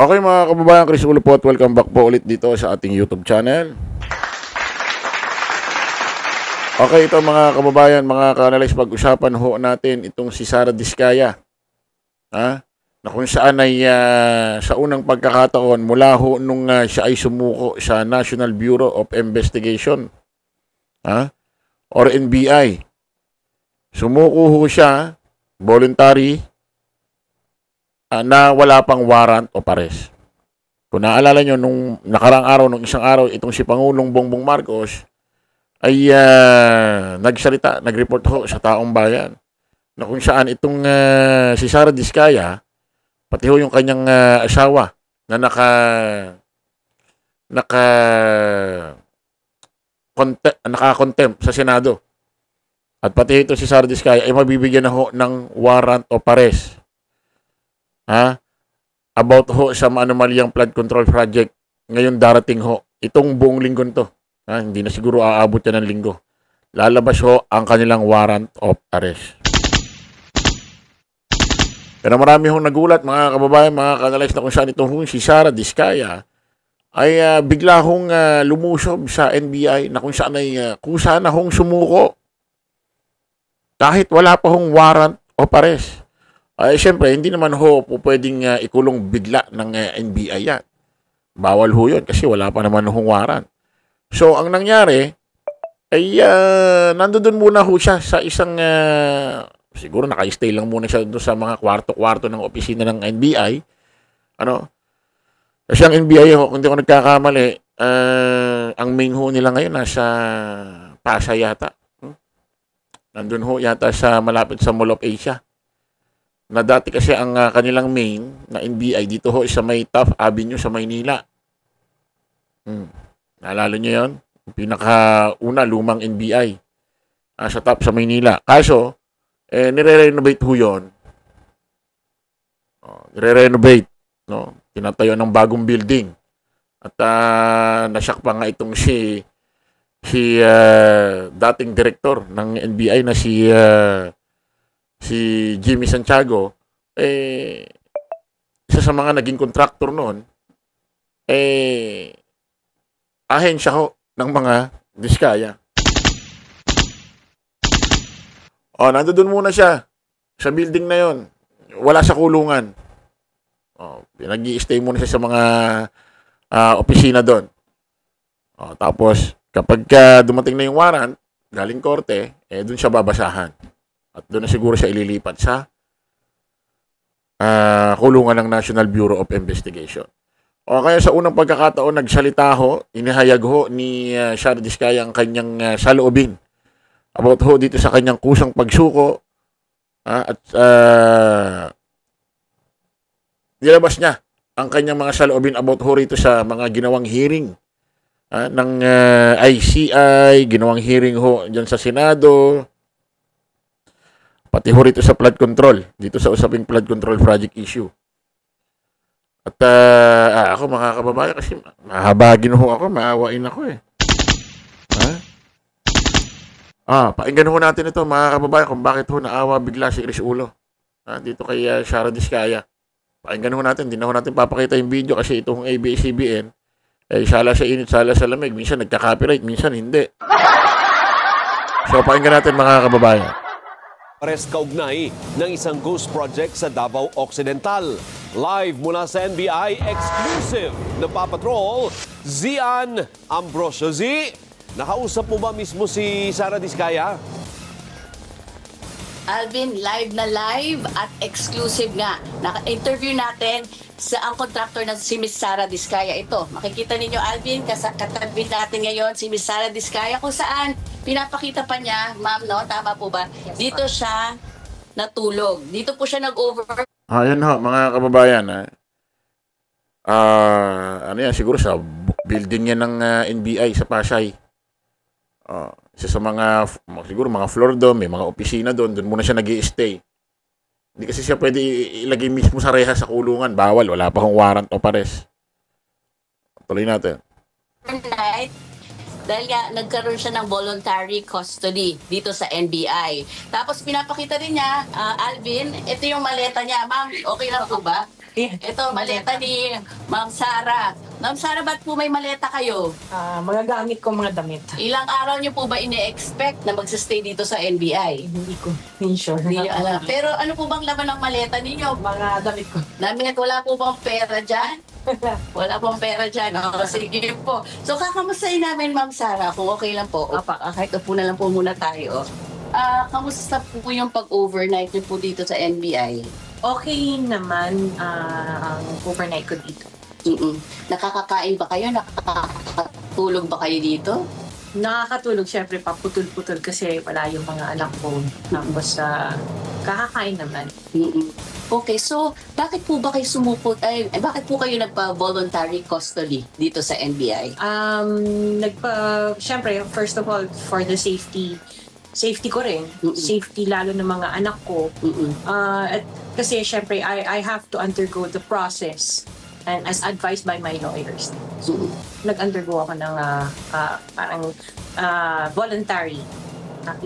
Okay mga kababayan, Chris Ulo po at welcome back po ulit dito sa ating YouTube channel. Okay, ito mga kababayan, mga ka-analyze, pag-usapan ho natin itong si Sara Diskaya. Na kung saan ay sa unang pagkakataon mula ho nung siya ay sumuko sa National Bureau of Investigation or NBI. Sumuko ho siya, voluntary, na wala pang warrant o pares. Kung naalala nyo, nung nakarang araw, nung isang araw, itong si Pangulong Bongbong Marcos ay nagsalita, nag-report ho sa taong bayan na kung saan itong si Sara Diskaya, pati ho yung kanyang asawa na naka-contempt sa Senado. At pati ito si Sara Diskaya ay mabibigyan na ho ng warrant o pares. About ho sa anomalyang flood control project ngayon darating ho. Itong buong linggo to. Hindi na siguro aabot yan ng linggo. Lalabas ho ang kanilang warrant of arrest. Pero marami hong nagulat, mga kababayan, mga ka-analyze, na kung saan itong si Sara Diskaya ay bigla hong lumusob sa NBI na kung saan ay kusa na hong sumuko. Kahit wala pa hong warrant of arrest. Siyempre, hindi naman ho po pwedeng ikulong bigla ng NBI yan. Bawal ho yun kasi wala pa naman hong warrant. So, ang nangyari ay nandoon muna ho siya sa isang, siguro naka-stay lang muna siya doon sa mga kwarto-kwarto ng opisina ng NBI. Kasi ang NBI ho, kung hindi ko nagkakamali, ang main ho nila ngayon nasa Pasay yata. Nandun ho yata sa malapit sa Mall of Asia. Na dati kasi ang kanilang main na NBI dito ho sa may Taft Avenue sa Maynila. Naalala nyo yun? Pinakauna lumang NBI sa Taft sa Maynila. Kaso, nire-renovate ho yun. Nire-renovate. No? Tinatayo ng bagong building. At nasyak pa nga itong si dating director ng NBI na si Jimmy Santiago, isa sa mga naging contractor noon, ahensya ho ng mga Diskaya. Nandoon muna siya sa building na yon. Wala sa kulungan. Pinag-i-stay muna siya sa mga opisina doon. Tapos, kapag dumating na yung warrant, galing korte, doon siya babasahan. At doon na siguro siya ililipat sa kulungan ng National Bureau of Investigation. Kaya sa unang pagkakataon, nagsalita ho, inihayag ho ni Sara Diskaya ang kanyang saloobin about ho dito sa kanyang kusang pagsuko at nilabas niya ang kanyang mga saloobin about ho rito sa mga ginawang hearing ng ICI, ginawang hearing ho dyan sa Senado, pati ho rito sa flood control, dito sa usaping flood control project issue. At ako mga kababayan, kasi mahabagin ho ako, maawain ako pakinggan ho natin ito mga kababayan kung bakit ho naawa bigla si Chris Ulo dito kay Sara Diskaya. Pakinggan ho natin, hindi na ho natin papakita yung video kasi itong ABS-CBN, sala sa init, sala sa lamig, minsan nagka-copyright, minsan hindi. So pakinggan natin mga kababayan. Arrest kaugnay ng isang ghost project sa Davao Occidental. Live mula sa NBI, exclusive na Papatrol, Zian Ambrosio. Z, nakausap mo ba mismo si Sara Diskaya? Alvin, live na live at exclusive nga. Naka-interview natin sa ang contractor na si Miss Sara Diskaya. Ito, makikita ninyo Alvin, katabi natin ngayon si Miss Sara Diskaya kung saan pinapakita pa niya, ma'am, no? Tama po ba? Dito siya natulog. Dito po siya nag-over. Ayan ho, mga kababayan. Ano yan, siguro sa building yan ng NBI sa Pasay. Isa sa mga, siguro mga floor doon, may mga opisina doon muna siya nag-i-stay. Hindi kasi siya pwede ilagay mismo sa reha sa kulungan. Bawal, wala pa hong warrant o pares. Tuloy natin. Night, dahil nga nagkaroon siya ng voluntary custody dito sa NBI. Tapos pinapakita rin niya, Alvin, ito yung maleta niya. Ma'am, okay lang po ba? Ito, maleta ni Ma'am Sara. Ma'am Sara, ba't po may maleta kayo? Magagamit ko mga damit. Ilang araw niyo po ba ine-expect na magsistay dito sa NBI? Hindi ko sure. Hindi niyo alam. Pero ano po bang laman ng maleta ninyo? Mga damit ko. Damit, wala po bang pera dyan? Wala pong pera dyan. O, sige po. So, kakamustahin namin, Ma'am Sara, kung okay lang po. Kahit upo na lang po muna tayo. Kamusta po yung pag-overnight niyo po dito sa NBI? Okay naman ang overnight ko dito. Nakakakain ba kayo? Nakakatulog ba kayo dito? Nakakatulog, syempre, paputol-putol kasi wala yung mga anak ko. Tapos, kakakain naman. Okay, so bakit po ba kayo bakit po kayo nagpa-voluntary custody dito sa NBI? Syempre, first of all, for the safety ko rin. Safety lalo ng mga anak ko. At kasi syempre, I have to undergo the process and as advised by my lawyers. So, nag-undergo ako ng parang voluntary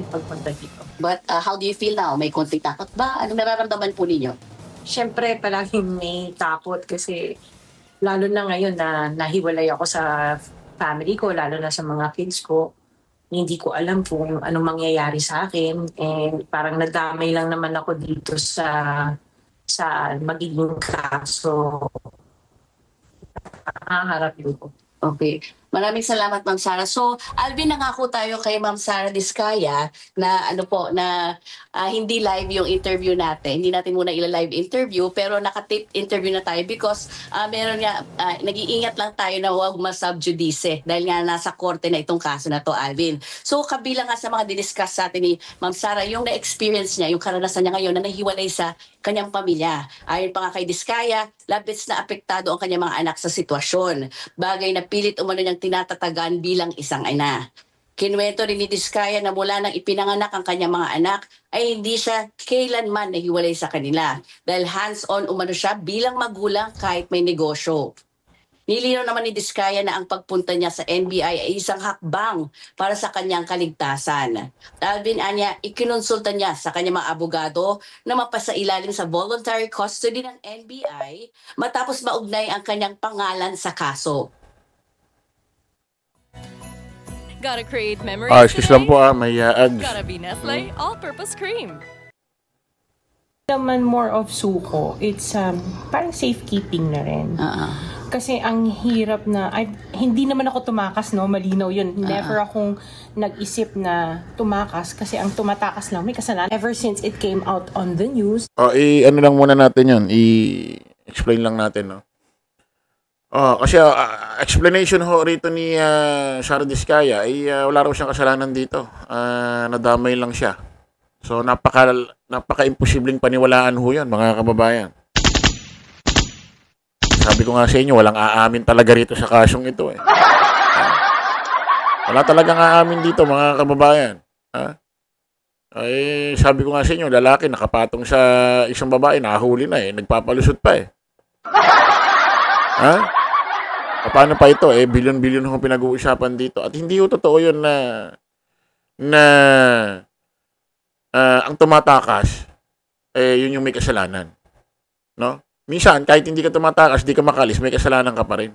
pagpunta dito. But how do you feel now? May konting takot ba? Anong nararamdaman po ninyo? Syempre, palaging may takot kasi lalo na ngayon na nahiwalay ako sa family ko, lalo na sa mga kids ko. Hindi ko alam kung anong mangyayari sa akin. And parang nadamay lang naman ako dito sa magiging kaso. Harap yun ko. Okay. Maraming salamat, Ma'am Sara. So, Alvin, nangako tayo kay Ma'am Sara Diskaya na hindi live yung interview natin. Hindi natin muna ila-live interview, pero naka-tape interview na tayo because meron nga, nag-iingat lang tayo na huwag ma-subjudice dahil nga nasa korte na itong kaso na to, Alvin. So, kabilang nga sa mga diniscuss sa atin ni Ma'am Sara, yung na-experience niya, yung karanasan niya ngayon na nahiwalay sa kanyang pamilya. Ayon pa nga kay Diskaya, labis na apektado ang kanyang mga anak sa sitwasyon. Bagay na pilit umano niyang tinatatagan bilang isang ina. Kinuwento rin ni Diskaya na mula nang ipinanganak ang kanyang mga anak ay hindi siya kailanman nahiwalay sa kanila dahil hands-on umano siya bilang magulang kahit may negosyo. Nilinaw naman ni Diskaya na ang pagpunta niya sa NBI ay isang hakbang para sa kanyang kaligtasan. Alvin, anya, ikinonsulta niya sa kanyang mga abogado na mapasailalim sa voluntary custody ng NBI matapos maugnay ang kanyang pangalan sa kaso. Gotta create memories excuse lang po may ads. Gotta be Nestle All-Purpose Cream. Naman more of suko, it's parang safekeeping na rin. Kasi ang hirap na, hindi naman ako tumakas, no? Malinaw yun. Never akong nag-isip na tumakas kasi ang tumatakas lang may kasalanan. Ever since it came out on the news. Ano lang muna natin yun. I-explain lang natin, no? Kasi explanation ho rito ni Sara Diskaya ay wala raw siyang kasalanan dito. Nadamay lang siya. So, napaka-imposibleng paniwalaan ho yan, mga kababayan. Sabi ko nga sa inyo, walang aamin talaga rito sa kasong ito eh. Wala talagang aamin dito, mga kababayan. Sabi ko nga sa inyo, lalaki nakapatong sa isang babae, nakahuli na eh, nagpapalusot pa eh. Paano pa ito eh, bilyon-bilyon ho pinag-uusapan dito. At hindi ho totoo yun na ang tumatakas, yun yung may kasalanan. No? Minsan, kahit hindi ka tumatakas, di ka makalis, may kasalanan ka pa rin.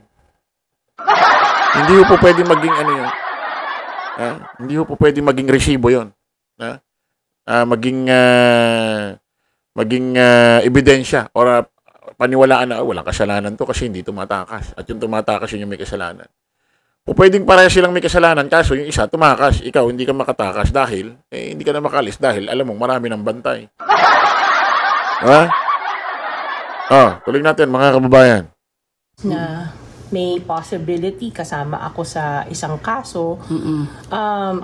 Hindi ho po pwede maging ano yun. Hindi ho po pwede maging resibo yun. Maging ebidensya or paniwalaan na walang kasalanan to kasi hindi tumatakas. At yung tumatakas yun yung may kasalanan. O pwedeng pareha silang may kasalanan kaso yung isa tumakas, ikaw hindi ka makatakas dahil hindi ka na makalis dahil alam mo marami ng bantay. Tuloy natin mga kababayan. Na may possibility kasama ako sa isang kaso.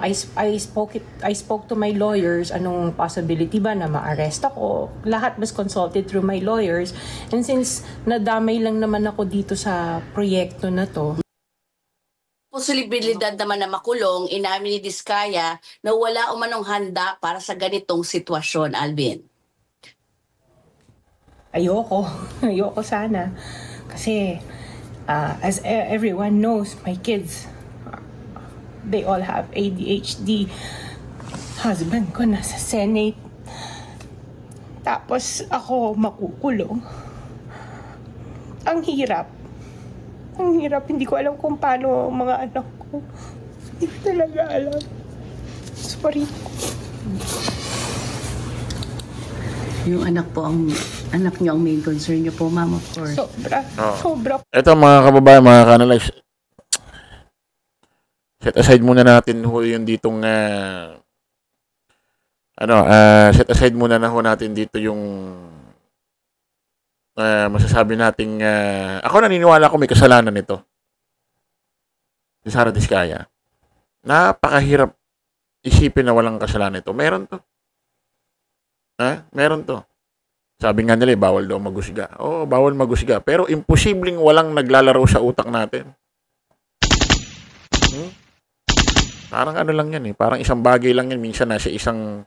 I spoke to my lawyers, anong possibility ba na ma-arrest ako. Lahat was consulted through my lawyers. And since nadamay lang naman ako dito sa proyekto na to, posibilidad naman na makulong, inamin ni Diskaya na wala umanong handa para sa ganitong sitwasyon, Alvin. Ayoko sana. Kasi as everyone knows, my kids they all have ADHD. Husband ko nasa Senate. Tapos ako makukulong. Ang hirap. Ang hirap. Hindi ko alam kung paano ang mga anak ko. Hindi ko talaga alam. Sorry. Yung anak niyo ang main concern niyo po, ma'am, of course. Sobra. Ito mga kababayan, mga kanalays. Set aside muna natin ho yung ditong set aside muna na ho natin dito yung masasabi nating ako naniniwala ko may kasalanan nito. Si Sara Diskaya. Napakahirap isipin na walang kasalanan ito. Meron to. Meron to. Sabi nga nila, bawal daw magusga. Oo, bawal magusga. Pero imposibleng walang naglalaro sa utak natin. Parang ano lang yan eh. Parang isang bagay lang yan. Minsan nasa isang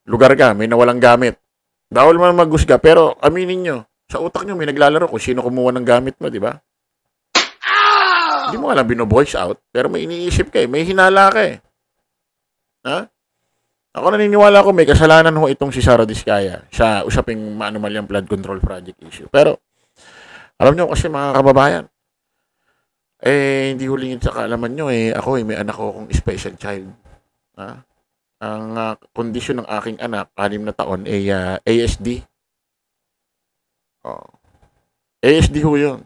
lugar ka, may nawalang gamit. Bawal man magusga, pero aminin nyo, sa utak nyo may naglalaro kung sino kumuha ng gamit mo, di ba? Hindi mo alam bino-voice out, pero may iniisip ka eh. May hinala ka eh. Ako naniniwala ko may kasalanan ho itong si Sara Diskaya sa usaping maanumalyang flood control project issue. Pero, alam nyo kasi mga kababayan, hindi hulingin sa kaalaman nyo ako may anak ko akong special child. Ang kondisyon ng aking anak, 6 na taon, ASD. ASD ho yun.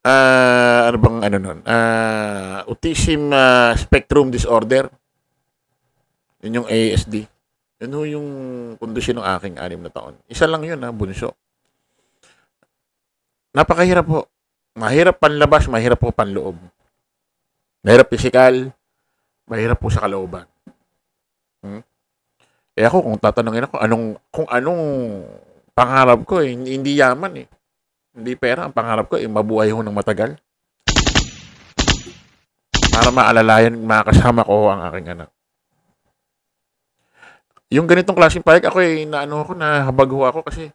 Ano bang ano nun? Autism spectrum disorder. Yun yung ASD. Yun ho yung kondisyon ng aking 6 na taon. Isa lang yun, bunso. Napakahirap po. Mahirap panlabas, mahirap po panloob. Mahirap physical, mahirap po sa kalooban. Ako, kung tatanungin ako, kung anong pangarap ko hindi yaman Hindi pera. Ang pangarap ko mabuhay ho ng matagal. Para maalalayan, makakasama ko ang aking anak. Yung ganitong klaseng payag, ako nahabag ho ako kasi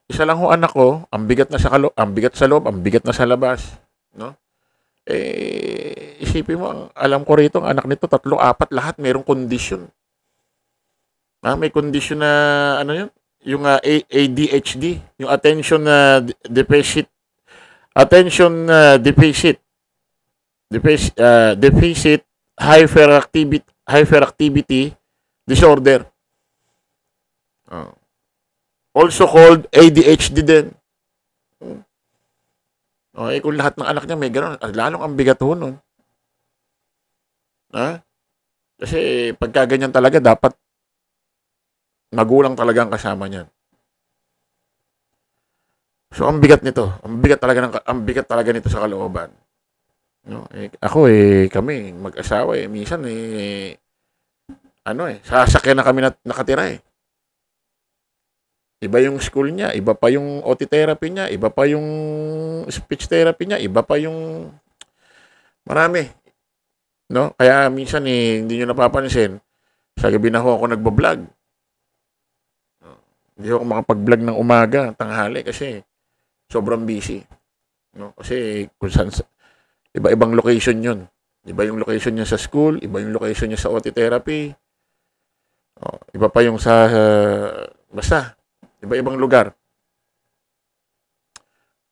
isa lang ho anak ko, ang bigat sa loob, ang bigat na sa labas, no? Isipin mo, alam ko rito, ang anak nito, 3, 4, lahat mayroong kondisyon. May kondisyon na, yung ADHD, yung attention deficit, hyperactivity disorder. Also called ADHD din. Kung lahat ng anak niya may gano'n, lalong ang bigat ho nun. Kasi pagka ganyan talaga, dapat magulang talaga ang kasama niyan. So, ang bigat nito. Ang bigat talaga nito sa kalooban. Ako kami, mag-asawa minsan sasakyan na kami nakatira Iba yung school niya, iba pa yung OT therapy niya, iba pa yung speech therapy niya, iba pa yung marami. No? Kaya minsan hindi nyo napapansin, sa gabi na ako nagbablog. Hindi ako makapag-vlog ng umaga, tanghali kasi sobrang busy. No? Kasi kung saan, iba-ibang location yun. Iba yung location niya sa school, iba yung location niya sa OT therapy. Iba pa yung sa basta iba-ibang lugar.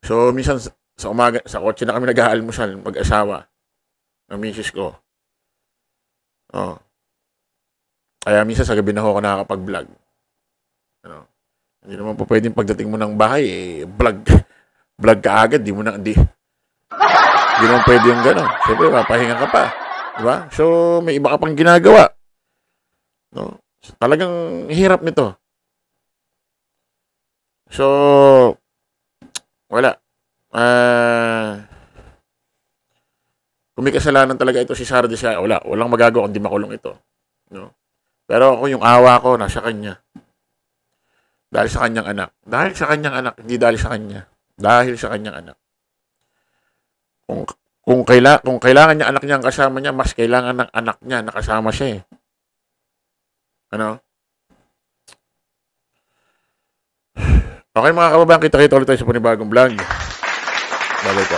So, minsan sa umaga, sa kotse na kami nag-aalmusal, mag-asawa ng misis ko. Kaya minsan sa gabi na ako nakakapag-vlog. Hindi naman po pwedeng pagdating mo ng bahay, vlog ka agad, di naman pwede yung gano'n. Siyempre, mapahinga ka pa. Diba? So, may iba ka pang ginagawa. No? So, talagang hirap nito. So, wala. Kung may kasalanan talaga ito si Sara Diskaya, walang magagawa kung di makulong ito. No? Pero ako, yung awa ko, nasa kanya. Dahil sa kanyang anak. Dahil sa kanyang anak, hindi dahil sa kanya. Dahil sa kanyang anak. Kung kailangan niya anak niya ang kasama niya, mas kailangan ng anak niya nakasama siya Okay mga kababayan, kita-kita ulit tayo sa panibagong vlog. Bye-bye po.